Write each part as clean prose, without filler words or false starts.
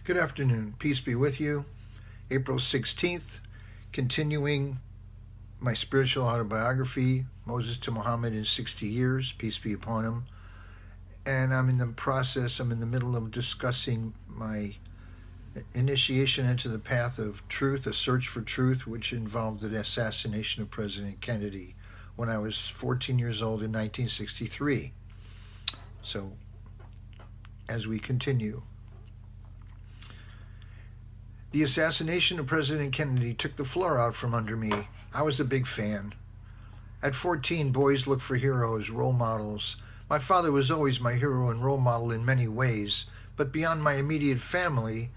Good afternoon. Peace be with you. April 16th, continuing my spiritual autobiography, Moses to Muhammad in 60 Years, peace be upon him. And I'm in the middle of discussing my initiation into the path of truth, a search for truth, which involved the assassination of President Kennedy when I was 14 years old in 1963. So, as we continue, the assassination of President Kennedy took the floor out from under me. I was a big fan. At 14, boys look for heroes, role models. My father was always my hero and role model in many ways, but beyond my immediate family,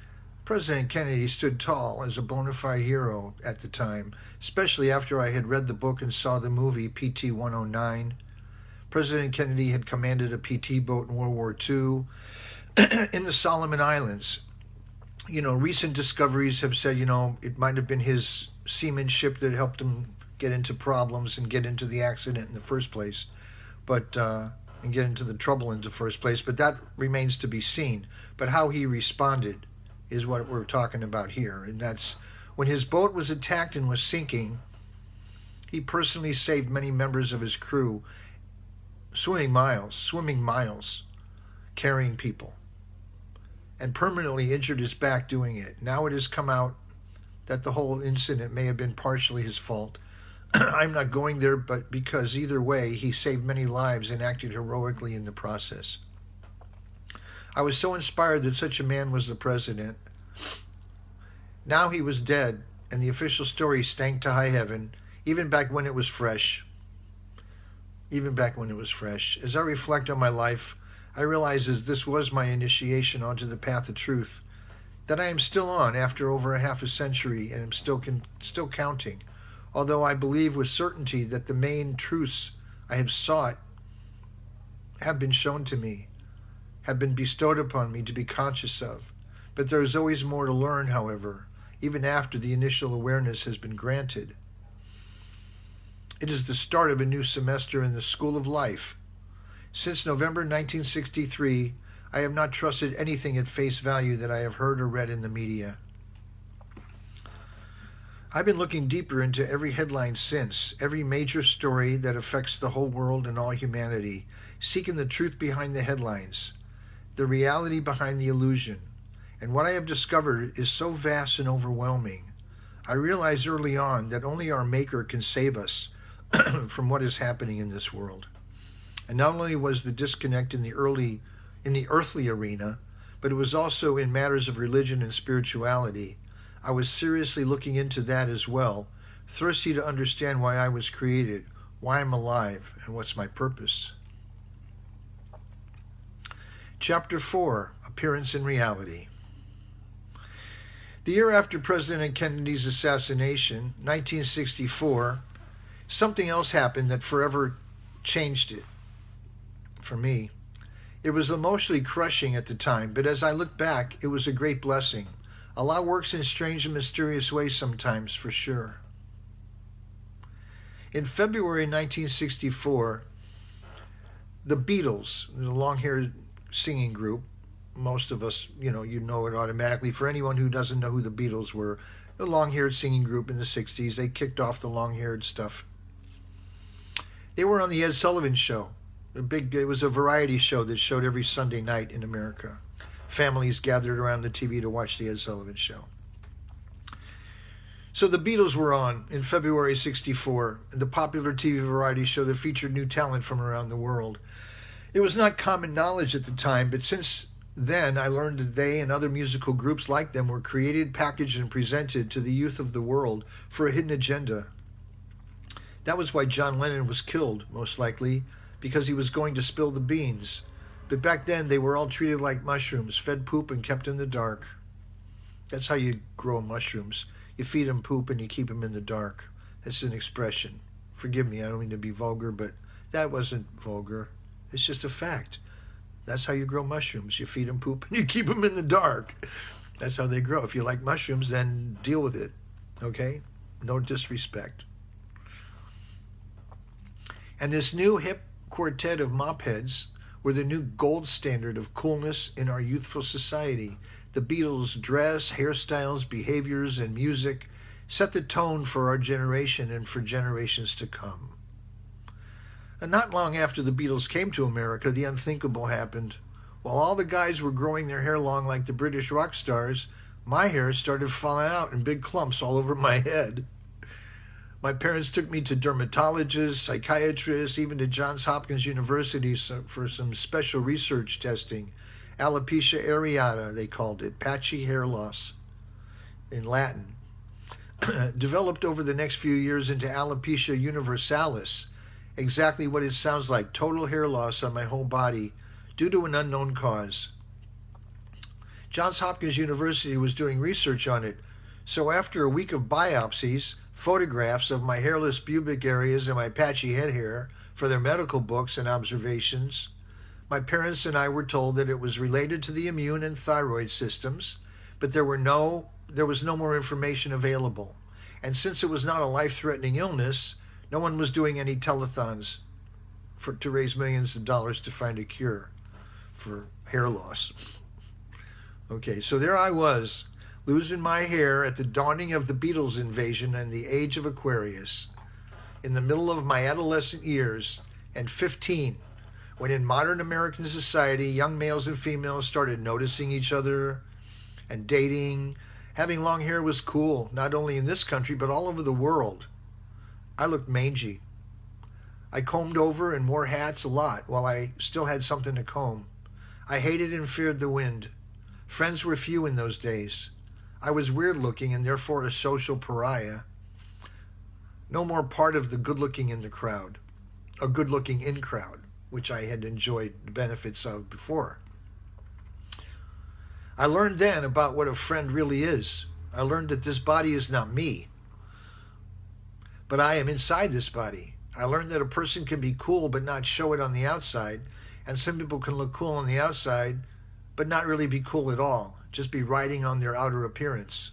President Kennedy stood tall as a bona fide hero at the time, especially after I had read the book and saw the movie PT 109. President Kennedy had commanded a PT boat in World War II in the Solomon Islands. Recent discoveries have said, it might have been his seamanship that helped him get into problems and get into the accident in the first place, and get into the trouble in the first place. But that remains to be seen. But how he responded is what we're talking about here. And that's when his boat was attacked and was sinking, he personally saved many members of his crew, swimming miles, carrying people, and permanently injured his back doing it. Now it has come out that the whole incident may have been partially his fault. I'm not going there, but because either way, he saved many lives and acted heroically in the process. I was so inspired that such a man was the president. Now he was dead, and the official story stank to high heaven, even back when it was fresh. As I reflect on my life, I realize as this was my initiation onto the path of truth, that I am still on after over a half a century and am still counting, although I believe with certainty that the main truths I have sought have been shown to me, have been bestowed upon me to be conscious of. But there is always more to learn, however, even after the initial awareness has been granted. It is the start of a new semester in the School of Life. Since November 1963, I have not trusted anything at face value that I have heard or read in the media. I've been looking deeper into every headline since, every major story that affects the whole world and all humanity, seeking the truth behind the headlines, the reality behind the illusion. And what I have discovered is so vast and overwhelming. I realized early on that only our Maker can save us from what is happening in this world. And not only was the disconnect in the earthly arena, but it was also in matters of religion and spirituality. I was seriously looking into that as well, thirsty to understand why I was created, why I'm alive, and what's my purpose. Chapter 4, Appearance and Reality. The year after President Kennedy's assassination, 1964, something else happened that forever changed it. For me, it was emotionally crushing at the time, but as I look back, it was a great blessing. Allah works in strange and mysterious ways sometimes, for sure. In February 1964, the Beatles, the long-haired singing group, most of us, you know it automatically. For anyone who doesn't know who the Beatles were, the long-haired singing group in the 60s, they kicked off the long-haired stuff. They were on the Ed Sullivan Show. It was a variety show that showed every Sunday night in America. Families gathered around the TV to watch the Ed Sullivan Show. So the Beatles were on in February '64, the popular TV variety show that featured new talent from around the world. It was not common knowledge at the time, but since then I learned that they and other musical groups like them were created, packaged, and presented to the youth of the world for a hidden agenda. That was why John Lennon was killed, most likely, because he was going to spill the beans. But back then, they were all treated like mushrooms, fed poop and kept in the dark. That's how you grow mushrooms. You feed them poop and you keep them in the dark. That's an expression. Forgive me, I don't mean to be vulgar, but that wasn't vulgar. It's just a fact. That's how you grow mushrooms. You feed them poop and you keep them in the dark. That's how they grow. If you like mushrooms, then deal with it. Okay? No disrespect. And this new hip quartet of mopheads were the new gold standard of coolness in our youthful society. The Beatles' dress, hairstyles, behaviors, and music set the tone for our generation and for generations to come. And not long after the Beatles came to America, the unthinkable happened. While all the guys were growing their hair long like the British rock stars, my hair started falling out in big clumps all over my head. My parents took me to dermatologists, psychiatrists, even to Johns Hopkins University for some special research testing. Alopecia areata, they called it, patchy hair loss in Latin. Developed over the next few years into alopecia universalis, exactly what it sounds like, total hair loss on my whole body due to an unknown cause. Johns Hopkins University was doing research on it, so after a week of biopsies, photographs of my hairless pubic areas and my patchy head hair for their medical books and observations, my parents and I were told that it was related to the immune and thyroid systems, but there was no more information available. And since it was not a life-threatening illness, no one was doing any telethons to raise millions of dollars to find a cure for hair loss. Okay, so there I was, losing my hair at the dawning of the Beatles invasion and the age of Aquarius, in the middle of my adolescent years, and 15, when in modern American society, young males and females started noticing each other and dating. Having long hair was cool, not only in this country, but all over the world. I looked mangy. I combed over and wore hats a lot while I still had something to comb. I hated and feared the wind. Friends were few in those days. I was weird looking and therefore a social pariah. No more part of the good-looking in the crowd, a good-looking in crowd, which I had enjoyed the benefits of before. I learned then about what a friend really is. I learned that this body is not me, but I am inside this body. I learned that a person can be cool but not show it on the outside, and some people can look cool on the outside but not really be cool at all, just be riding on their outer appearance.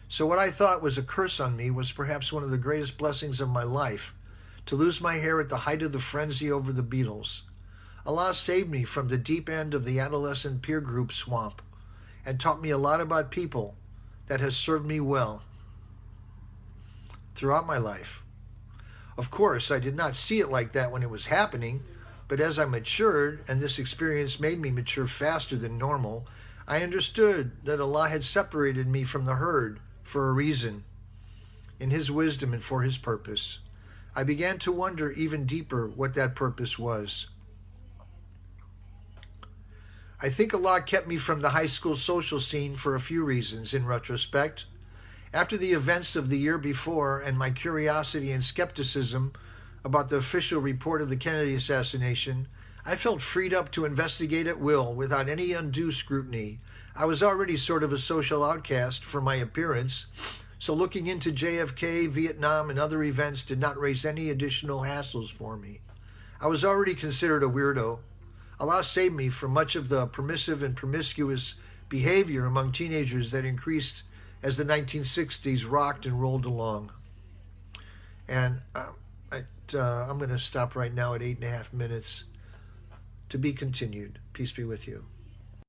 So what I thought was a curse on me was perhaps one of the greatest blessings of my life, to lose my hair at the height of the frenzy over the Beatles. Allah saved me from the deep end of the adolescent peer group swamp and taught me a lot about people that has served me well throughout my life. Of course, I did not see it like that when it was happening, but as I matured, and this experience made me mature faster than normal, I understood that Allah had separated me from the herd for a reason, in His wisdom and for His purpose. I began to wonder even deeper what that purpose was. I think Allah kept me from the high school social scene for a few reasons in retrospect. After the events of the year before and my curiosity and skepticism about the official report of the Kennedy assassination, I felt freed up to investigate at will without any undue scrutiny. I was already sort of a social outcast for my appearance, so looking into JFK, Vietnam, and other events did not raise any additional hassles for me. I was already considered a weirdo. Allah saved me from much of the permissive and promiscuous behavior among teenagers that increased as the 1960s rocked and rolled along. And I'm going to stop right now at 8.5 minutes. To be continued. Peace be with you.